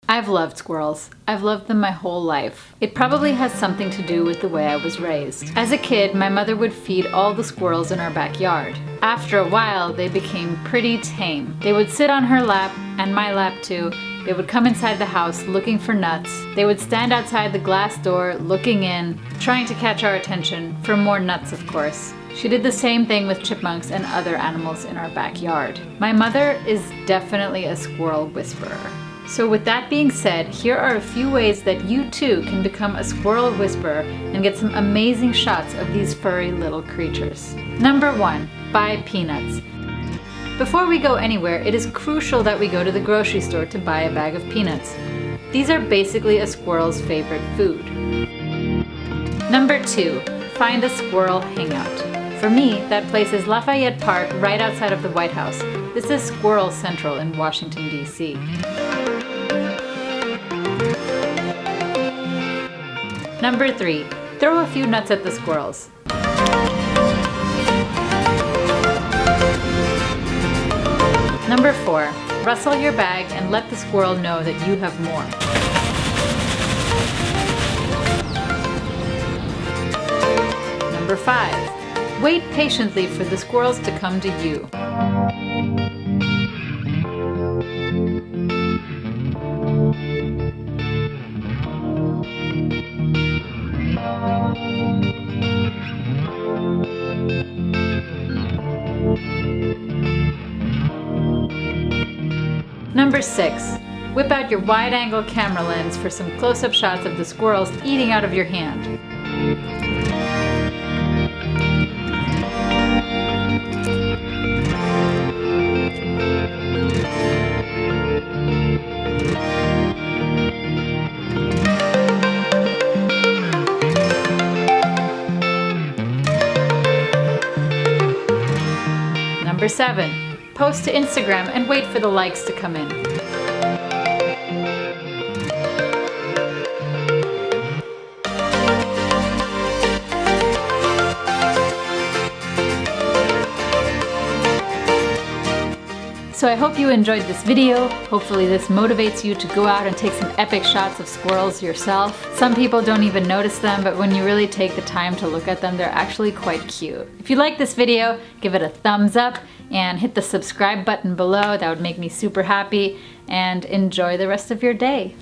I've loved squirrels. I've loved them my whole life. It probably has something to do with the way I was raised. As a kid, my mother would feed all the squirrels in our backyard. After a while, they became pretty tame. They would sit on her lap, and my lap too. They would come inside the house looking for nuts. They would stand outside the glass door looking in, trying to catch our attention, for more nuts of course. She did the same thing with chipmunks and other animals in our backyard. My mother is definitely a squirrel whisperer. So with that being said, here are a few ways that you too can become a squirrel whisperer and get some amazing shots of these furry little creatures. Number 1, buy peanuts. Before we go anywhere, it is crucial that we go to the grocery store to buy a bag of peanuts. These are basically a squirrel's favorite food. Number 2, find a squirrel hangout. For me, that place is Lafayette Park right outside of the White House. This is Squirrel Central in Washington, D.C. Number 3, throw a few nuts at the squirrels. Number 4, rustle your bag and let the squirrel know that you have more. Number 5, wait patiently for the squirrels to come to you. Number 6, whip out your wide-angle camera lens for some close-up shots of the squirrels eating out of your hand. Number 7, post to Instagram and wait for the likes to come in. So I hope you enjoyed this video. Hopefully this motivates you to go out and take some epic shots of squirrels yourself. Some people don't even notice them, but when you really take the time to look at them, they're actually quite cute. If you like this video, give it a thumbs up and hit the subscribe button below. That would make me super happy, and enjoy the rest of your day.